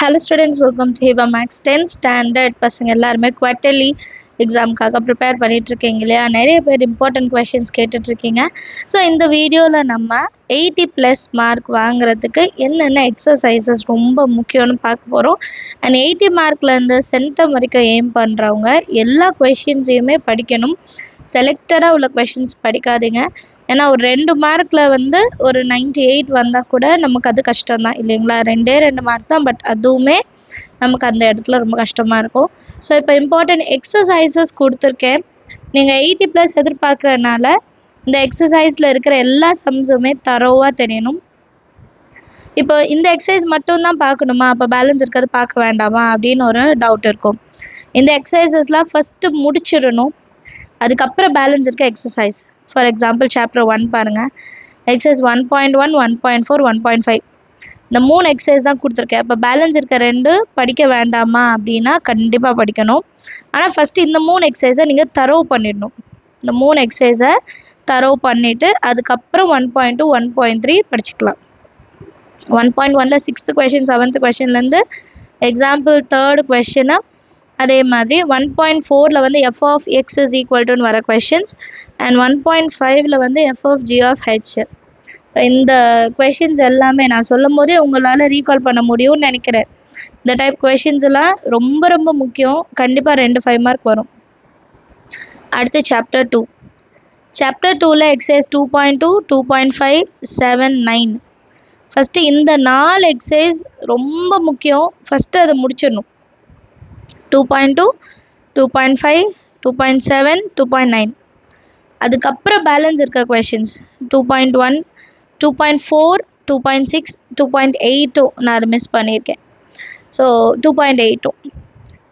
Hello students, welcome to Hiba Max 10th standard பசங்க எல்லாருமே quarterly எக்ஸாமுக்காக prepare பண்ணிட்டு இருக்கீங்க இல்லையா? நிறைய பேர் இம்பார்ட்டன்ட் கொஷின்ஸ் கேட்டுட்டு இருக்கீங்க. ஸோ இந்த வீடியோவில் நம்ம 80+ மார்க் வாங்குறதுக்கு என்னென்ன எக்ஸசைசஸ் ரொம்ப முக்கியம்னு பார்க்க போகிறோம். அண்ட் 80 மார்க்லேருந்து சென்டம் வரைக்கும் எய்ம் பண்ணுறவங்க எல்லா கொஷின்ஸையுமே படிக்கணும். செலக்டடாக உள்ள கொஷின்ஸ் படிக்காதீங்க. ஏன்னா ஒரு 2 மார்க்கில் வந்து ஒரு 98 வந்தால் கூட நமக்கு அது கஷ்டம்தான் இல்லைங்களா? 2 மார்க் தான், பட் அதுவுமே நமக்கு அந்த இடத்துல ரொம்ப கஷ்டமாக இருக்கும். ஸோ இப்போ இம்பார்ட்டன்ட் எக்ஸசைசஸ் கொடுத்துருக்கேன். நீங்கள் 80+ எதிர்பார்க்குறதுனால இந்த எக்ஸசைஸில் இருக்கிற எல்லா சம்ஸுமே தரோவாக தெரியணும். இப்போ இந்த எக்ஸசைஸ் மட்டும்தான் பார்க்கணுமா, அப்போ பேலன்ஸ் இருக்கிறது பார்க்க வேண்டாமா அப்படின்னு ஒரு டவுட் இருக்கும். இந்த எக்ஸசைசஸ்லாம் ஃபஸ்ட்டு முடிச்சிடணும், அதுக்கப்புறம் பேலன்ஸ் இருக்க எக்ஸசைஸ். ஃபார் எக்ஸாம்பிள் சாப்டர் 1 பாருங்கள். எக்ஸசைஸ் 1.1, 1.4, 1.5 இந்த 3 எக்ஸசைஸ் தான் கொடுத்துருக்கேன். அப்போ பேலன்ஸ் இருக்க 2 படிக்க வேண்டாமா அப்படின்னா கண்டிப்பாக படிக்கணும். ஆனால் ஃபஸ்ட்டு இந்த 3 எக்ஸசைஸை நீங்கள் தரோவ் பண்ணிடணும். இந்த 3 எக்ஸசைஸை தரோவ் பண்ணிவிட்டு அதுக்கப்புறம் 1.2, 1.3 படிச்சுக்கலாம். 1.1ல் 6th question 7th கொஷின்லேருந்து example 3rd கொஷினை அதே மாதிரி 1.4ல் வந்து f of x is equal to வர கொஷின்ஸ் அண்ட் 1.5ல் வந்து f of g of h. இந்த கொஷின்ஸ் எல்லாமே நான் சொல்லும் போதே உங்களால் ரீகால் பண்ண முடியும்னு நினைக்கிறேன். இந்த டைப் கொஷின்ஸ் எல்லாம் ரொம்ப ரொம்ப முக்கியம். கண்டிப்பாக 2 5 மார்க் வரும். அடுத்து சாப்டர் 2. சாப்டர் 2ல் எக்ஸசைஸ் 2.2, 2.5, 7, 9 ஃபஸ்ட்டு இந்த 4 எக்ஸசைஸ் ரொம்ப முக்கியம். ஃபஸ்ட்டு அதை முடிச்சிடணும். 2.2, 2.5, 2.7, 2.9 அதுக்கப்புறம் பேலன்ஸ் இருக்க கொஷின்ஸ் 2.1, 2.4, 2.6, 2.8 நான் அதை மிஸ் பண்ணியிருக்கேன். ஸோ 2.8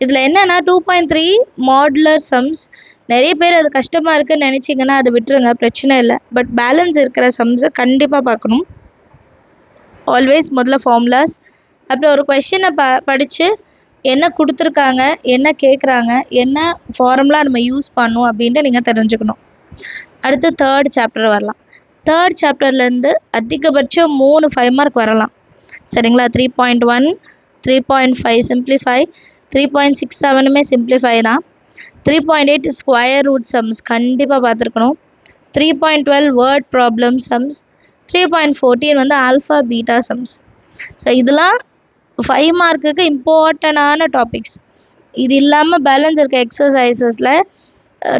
இதில் என்னென்னா 2.3 மாடுலர் சம்ஸ். நிறைய பேர் அது கஷ்டமாக இருக்குதுன்னு நினச்சிங்கன்னா அதை விட்டுருங்க, பிரச்சனை இல்லை. பட் பேலன்ஸ் இருக்கிற சம்ஸை கண்டிப்பாக பார்க்கணும். ஆல்வேஸ் முதல்ல ஃபார்முலாஸ், அப்புறம் ஒரு கொஷினை படித்து என்ன கொடுத்துருக்காங்க, என்ன கேட்குறாங்க, என்ன ஃபார்முலா நம்ம யூஸ் பண்ணணும் அப்படின்ட்டு நீங்கள் தெரிஞ்சுக்கணும். அடுத்து 3rd சாப்டர் வரலாம். 3rd சாப்டர்லேருந்து அதிகபட்சம் 3 5 மார்க் வரலாம் சரிங்களா? 3.1, 3.5 சிம்ப்ளிஃபை, 3.67மே சிம்ப்ளிஃபை தான். 3.8 ஸ்கொயர் ரூட் சம்ஸ் கண்டிப்பாக பார்த்துருக்கணும். 3.12 வேர்ட் ப்ராப்ளம் சம்ஸ், 3.14 வந்து ஆல்ஃபா பீட்டா சம்ஸ். ஸோ இதெல்லாம் 5 மார்க்குக்கு இம்பார்ட்டண்டான டாபிக்ஸ். இது இல்லாமல் பேலன்ஸ் இருக்க எக்ஸசைசஸில்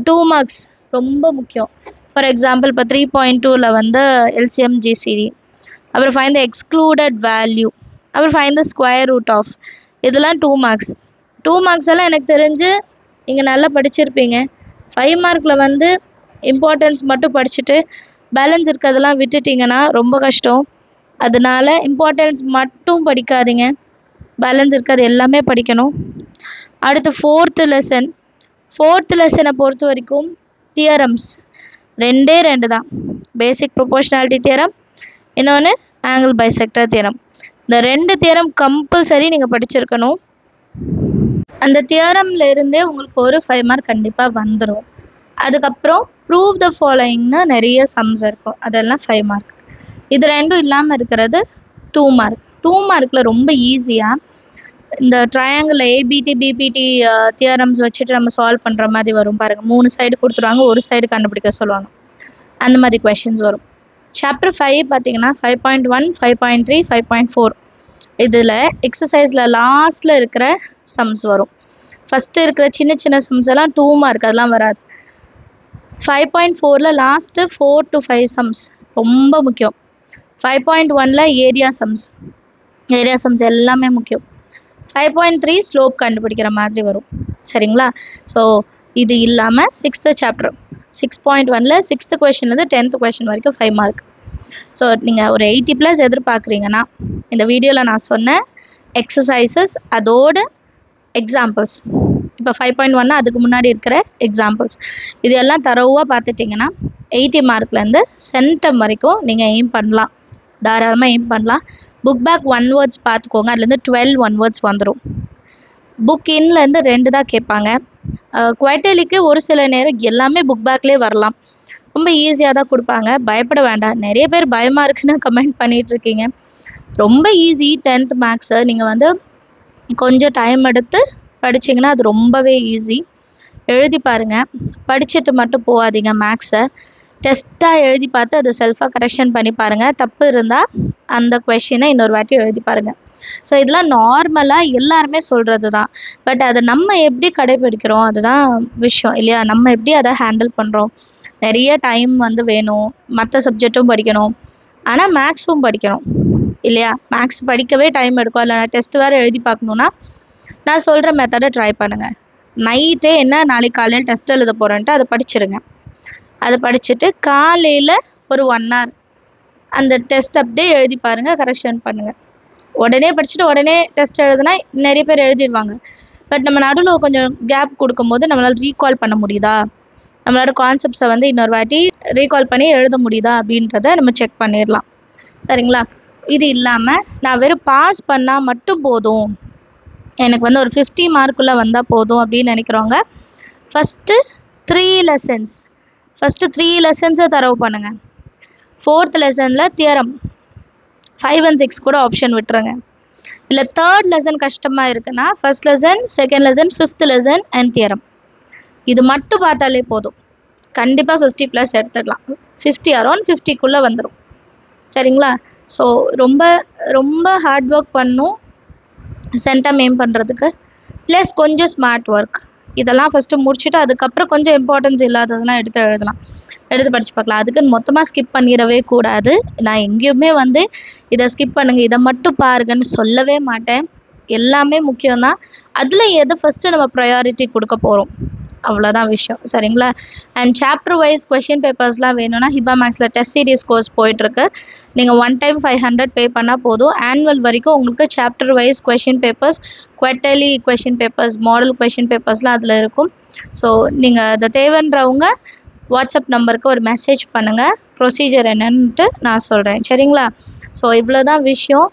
2 மார்க்ஸ் ரொம்ப முக்கியம். ஃபார் எக்ஸாம்பிள் இப்போ 3.2ல் வந்து எல்சிஎம் ஜிசிடி, அப்புறம் ஃபைண்ட் த எக்ஸ்க்ளூடட் வேல்யூ, அப்புறம் find the square root of, இதெல்லாம் 2 மார்க்ஸ். 2 மார்க்ஸ் எல்லாம் எனக்கு தெரிஞ்சு நீங்கள் நல்லா படிச்சிருப்பீங்க. 5 மார்க்கில் வந்து இம்பார்ட்டன்ஸ் மட்டும் படிச்சுட்டு பேலன்ஸ் இருக்கிறதெல்லாம் விட்டுட்டிங்கன்னா ரொம்ப கஷ்டம். அதனால இம்பார்ட்டன்ஸ் மட்டும் படிக்காதீங்க, பேலன்ஸ் இருக்கிறது எல்லாமே படிக்கணும். அடுத்து 4th லெசன். 4th லெசனை பொறுத்த வரைக்கும் தியரம்ஸ் 2 தான். பேசிக் ப்ரொபோர்ஷனாலிட்டி தியரம், இன்னொன்று ஆங்கிள் பைசெக்டர் தியரம். இந்த 2 தியரம் கம்பல்சரி நீங்கள் படிச்சிருக்கணும். அந்த தியரம்ல இருந்தே உங்களுக்கு ஒரு 5 மார்க் கண்டிப்பாக வந்துடும். அதுக்கப்புறம் ப்ரூவ் த ஃபாலோயிங்னு நிறைய சம்ஸ் இருக்கும், அதெல்லாம் 5 மார்க். இது 2 இல்லாமல் இருக்கிறது 2 மார்க். 2 மார்க்கில் ரொம்ப ஈஸியாக இந்த ட்ரையாங்கிள் ஏபிடி பிபிடி தியரம்ஸ் வச்சுட்டு நம்ம சால்வ் பண்ணுற மாதிரி வரும் பாருங்கள். 3 சைடு கொடுத்துருவாங்க, ஒரு சைடு கண்டுபிடிக்க சொல்லுவாங்க. அந்த மாதிரி கொஷின்ஸ் வரும். சாப்டர் 5 பார்த்தீங்கன்னா 5.1, 5.3, 5.4 இதில் எக்ஸசைஸில் லாஸ்ட்டில் இருக்கிற சம்ஸ் வரும். ஃபஸ்ட்டு இருக்கிற சின்ன சின்ன சம்ஸ் எல்லாம் 2 மார்க், அதெல்லாம் வராது. 5.4ல் லாஸ்ட்டு 4 to 5 சம்ஸ் ரொம்ப முக்கியம். 5.1ல் ஏரியா சம்ஸ் எல்லாமே முக்கியம். 5.3 ஸ்லோப் கண்டுபிடிக்கிற மாதிரி வரும் சரிங்களா? ஸோ இது இல்லாமல் 6th chapter 6.1ல் 6th கொஷின்லேருந்து 10th question வரைக்கும் 5 மார்க். ஸோ நீங்கள் ஒரு 80+ எதிர்பார்க்குறீங்கன்னா இந்த வீடியோவில் நான் சொன்ன எக்ஸசைசஸ் அதோடு எக்ஸாம்பிள்ஸ், இப்போ 5.1னா அதுக்கு முன்னாடி இருக்கிற எக்ஸாம்பிள்ஸ், இது எல்லாம் தரோவாக பார்த்துட்டிங்கன்னா 80 மார்க்லேருந்து சென்டம் வரைக்கும் நீங்கள் எய்ம் பண்ணலாம், தாராளமாக எய்ம் பண்ணலாம். புக் பேக் 1 வேர்ட்ஸ் பார்த்துக்கோங்க, அதுலேருந்து 12 1 வேர்ட்ஸ் வந்துடும். புக் இன்லேருந்து 2 தான் கேட்பாங்க. குவார்ட்டர்லிக்கு ஒரு சில நேரம் எல்லாமே புக் பேக்லேயே வரலாம். ரொம்ப ஈஸியாக தான் கொடுப்பாங்க, பயப்பட வேண்டாம். நிறைய பேர் பயமாக இருக்குன்னு கமெண்ட் பண்ணிகிட்ருக்கீங்க. ரொம்ப ஈஸி 10th மேக்ஸு. நீங்கள் வந்து கொஞ்சம் டைம் எடுத்து படிச்சிங்கன்னா அது ரொம்பவே ஈஸி. எழுதி பாருங்கள். படிச்சுட்டு மட்டும் போகாதீங்க. மேக்ஸை டெஸ்ட்டாக எழுதி பார்த்து அதை செல்ஃபாக கரெக்ஷன் பண்ணி பாருங்கள். தப்பு இருந்தால் அந்த கொஷினை இன்னொரு வாட்டி எழுதி பாருங்கள். ஸோ இதெல்லாம் நார்மலாக எல்லாருமே சொல்கிறது தான். பட் அதை நம்ம எப்படி கடைப்பிடிக்கிறோம் அதுதான் விஷயம் இல்லையா? நம்ம எப்படி அதை ஹேண்டில் பண்ணுறோம். நிறைய டைம் வந்து வேணும். மற்ற சப்ஜெக்ட்டும் படிக்கணும், ஆனால் மேக்ஸும் படிக்கணும் இல்லையா? மேக்ஸ் படிக்கவே டைம் எடுக்கும். இல்லை டெஸ்ட் வேறு எழுதி பார்க்கணுன்னா நான் சொல்கிற மெத்தடை ட்ரை பண்ணுங்கள். நைட்டே என்ன நாளைக்கு காலையில் டெஸ்ட் எழுத போகிறேன்ட்டு அதை படிச்சிருங்க. அதை படிச்சுட்டு காலையில் ஒரு 1 hour அந்த டெஸ்ட் அப்படியே எழுதி பாருங்கள், கரெக்ஷன் பண்ணுங்கள். உடனே படிச்சுட்டு உடனே டெஸ்ட் எழுதுனா நிறைய பேர் எழுதிடுவாங்க. பட் நம்ம நடுவில் கொஞ்சம் கேப் கொடுக்கும்போது நம்மளால் ரீகால் பண்ண முடியுதா, நம்மளோட கான்செப்ட்ஸை வந்து இன்னொரு வாட்டி ரீகால் பண்ணி எழுத முடியுதா அப்படின்றத நம்ம செக் பண்ணிடலாம். சரிங்களா? இது இல்லாமல் நான் வெறும் பாஸ் பண்ணால் மட்டும் போதும், எனக்கு வந்து ஒரு 50 மார்க்குள்ளே வந்தால் போதும் அப்படின்னு நினைக்கிறவங்க ஃபஸ்ட்டு 3 லெசன்ஸை தரவு பண்ணுங்கள். 4th லெசனில் தியரம் 5 and 6 கூட ஆப்ஷன் விட்டுருங்க. இல்லை 3rd லெசன் கஷ்டமாக இருக்குன்னா 1st lesson, 2nd lesson, 5th lesson and theorem இது மட்டும் பார்த்தாலே போதும். கண்டிப்பாக 50+ எடுத்துக்கலாம். 50 அரௌண்ட் 50க்குள்ளே வந்துடும். சரிங்களா? ஸோ ரொம்ப ரொம்ப ஹார்ட் ஒர்க் பண்ணும் சென்டம் எய்ம் பண்ணுறதுக்கு. ப்ளஸ் கொஞ்சம் ஸ்மார்ட் ஒர்க் இதெல்லாம் ஃபஸ்ட்டு முடிச்சுட்டு அதுக்கப்புறம் கொஞ்சம் இம்பார்ட்டன்ஸ் இல்லாததெல்லாம் எடுத்து படித்து பார்க்கலாம். அதுக்குன்னு மொத்தமாக ஸ்கிப் பண்ணிடவே கூடாது. நான் எங்கேயுமே வந்து இதை ஸ்கிப் பண்ணுங்கள், இதை மட்டும் பாருங்கன்னு சொல்லவே மாட்டேன். எல்லாமே முக்கியம்தான். அதில் எதை ஃபஸ்ட்டு நம்ம ப்ரையாரிட்டி கொடுக்க போகிறோம் அவ்வளோதான் விஷயம். சரிங்களா? அண்ட் சாப்டர் வைஸ் கொஷின் பேப்பர்ஸ்லாம் வேணும்னா ஹிபா மேக்ஸில் டெஸ்ட் சீரிஸ் கோர்ஸ் போயிட்டுருக்கு. நீங்கள் 1 time 500 பே பண்ணால் போதும். ஆனுவல் வரைக்கும் உங்களுக்கு chapter wise question papers, quarterly question papers, model question பேப்பர்ஸ்லாம் அதில் இருக்கும். ஸோ நீங்கள் அதை தேவைன்றவங்க வாட்ஸ்அப் நம்பருக்கு ஒரு மெசேஜ் பண்ணுங்கள், ப்ரொசீஜர் என்னன்ட்டு நான் சொல்கிறேன். சரிங்களா? ஸோ இவ்வளோ தான் விஷயம்.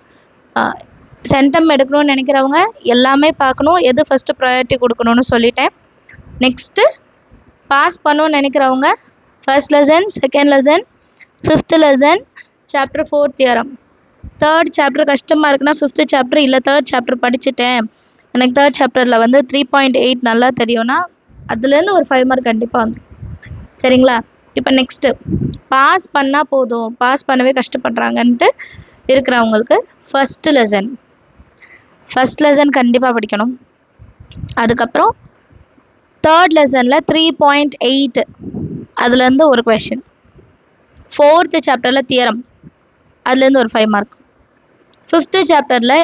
சென்டம் எடுக்கணும்னு நினைக்கிறவங்க எல்லாமே பார்க்கணும், எது ஃபஸ்ட்டு ப்ரையாரிட்டி கொடுக்கணும்னு சொல்லிட்டேன். நெக்ஸ்ட்டு பாஸ் பண்ணணும்னு நினைக்கிறவங்க 1st lesson, 2nd lesson, 5th lesson, chapter 4 theorem. 3rd chapter கஷ்டமாக இருக்குன்னா 5th சாப்டர் இல்லை 3rd சாப்டர் படிச்சுட்டேன், எனக்கு 3rd சாப்டரில் வந்து 3.8 நல்லா தெரியும்னா அதுலேருந்து ஒரு 5 மார்க் கண்டிப்பாக வந்துடும். சரிங்களா? இப்போ நெக்ஸ்ட்டு பாஸ் பண்ணால் போதும், பாஸ் பண்ணவே கஷ்டப்படுறாங்கன்ட்டு இருக்கிறவங்களுக்கு 1st லெசன் கண்டிப்பாக படிக்கணும். அதுக்கப்புறம் 3rd லெசனில் 3.8 அதுலேருந்து ஒரு கொஷின். 4th சாப்டரில் தியரம் அதுலேருந்து ஒரு 5 மார்க். 5th சாப்டரில்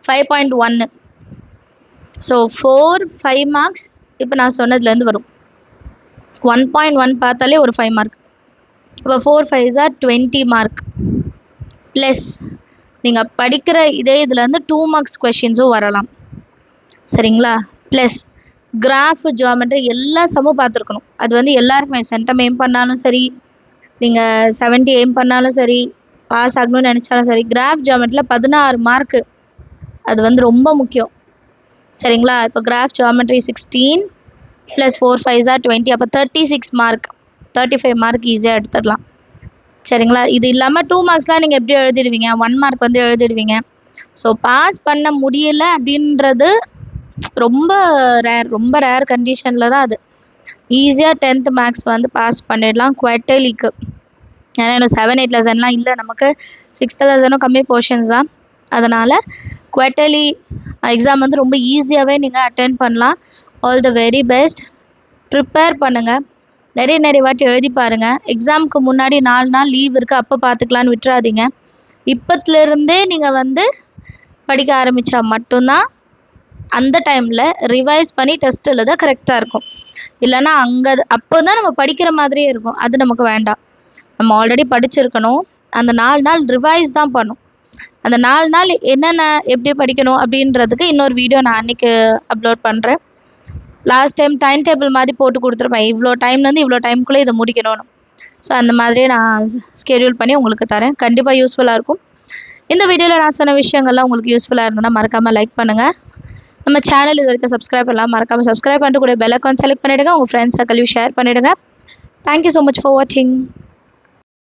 5.1. ஸோ 4, 5 மார்க்ஸ் இப்போ நான் சொன்னதுலேருந்து வரும். 1.1 பார்த்தாலே ஒரு 5 மார்க். இப்போ 4 5s are 20 மார்க். ப்ளஸ் நீங்கள் படிக்கிற இதே இதில் வந்து 2 மார்க்ஸ் கொஷின்ஸும் வரலாம். சரிங்களா? ப்ளஸ் கிராஃப், ஜியோமெட்ரி எல்லா சமம் பார்த்துருக்கணும். அது வந்து எல்லாருக்குமே சென்டம் எய்ம் பண்ணாலும் சரி, நீங்கள் 70 எய்ம் பண்ணாலும் சரி, பாஸ் ஆகணும்னு நினச்சாலும் சரி, கிராஃப் ஜியோமெட்ரியில் 16 மார்க்கு அது வந்து ரொம்ப முக்கியம். சரிங்களா? இப்போ கிராஃப் ஜியோமெட்ரி 16 + 4 5s are 20, அப்போ 36 மார்க், 35 மார்க் ஈஸியாக எடுத்துடலாம். சரிங்களா? இது இல்லாமல் 2 மார்க்ஸ்லாம் நீங்கள் எப்படி எழுதிடுவீங்க, 1 மார்க் வந்து எழுதிடுவீங்க. ஸோ பாஸ் பண்ண முடியலை அப்படின்றது ரொம்ப ரேர் கண்டிஷனில் தான் அது. ஈஸியாக 10th மேக்ஸ் வந்து பாஸ் பண்ணிடலாம் குவார்ட்டர்லிக்கு. ஏன்னா இன்னும் 7, 8 லெசன்லாம் இல்லை நமக்கு. 6th லெசனும் கம்மி போர்ஷன்ஸ் தான். அதனால் குவார்ட்டர்லி எக்ஸாம் வந்து ரொம்ப ஈஸியாகவே நீங்கள் அட்டென்ட் பண்ணலாம். All the very best. Prepare பண்ணுங்கள், நிறைய வாட்டி எழுதி பாருங்கள். எக்ஸாமுக்கு முன்னாடி 4 நாள் லீவ் இருக்குது, அப்போ பார்த்துக்கலான்னு விட்டுறாதீங்க. இப்போத்துலேருந்தே நீங்கள் வந்து படிக்க ஆரம்பித்தா மட்டும்தான் அந்த டைமில் ரிவைஸ் பண்ணி டெஸ்ட் எழுத கரெக்டாக இருக்கும். இல்லைன்னா அப்போ தான் நம்ம படிக்கிற மாதிரியே இருக்கும். அது நமக்கு வேண்டாம். நம்ம ஆல்ரெடி படிச்சிருக்கணும். அந்த 4 நாள் ரிவைஸ் தான் பண்ணும். அந்த 4 நாள் என்னென்ன எப்படி படிக்கணும் அப்படின்றதுக்கு இன்னொரு வீடியோ நான் அன்றைக்கி அப்லோட் பண்ணுறேன். லாஸ்ட் டைம் டைம் டேபிள் மாதிரி போட்டு கொடுத்துருப்பேன், இவ்வளோ டைம்லேருந்து இவ்வளோ டைமுக்குள்ளே இதை முடிக்கணும்னு. ஸோ அந்த மாதிரியே நான் ஸ்கெடியூல் பண்ணி உங்களுக்கு தரேன். கண்டிப்பாக யூஸ்ஃபுல்லாக இருக்கும். இந்த வீடியோவில் நான் சொன்ன விஷயங்கள்லாம் உங்களுக்கு யூஸ்ஃபுல்லாக இருந்ததுன்னா மறக்காமல் லைக் பண்ணுங்கள். நம்ம சேனல் இது வரைக்கும் சப்ஸ்கிரைப் பண்ணலாம், மறக்காமல் சப்ஸ்கிரைப் பண்ணிட்டு கூட பெல் ஐக்கான் செலக்ட் பண்ணிவிடுங்க. உங்கள் ஃப்ரெண்ட்ஸ் சர்க்கிளையும் ஷேர் பண்ணிவிடுங்க. தேங்க்யூ ஸோ மச் ஃபார் வாட்சிங்.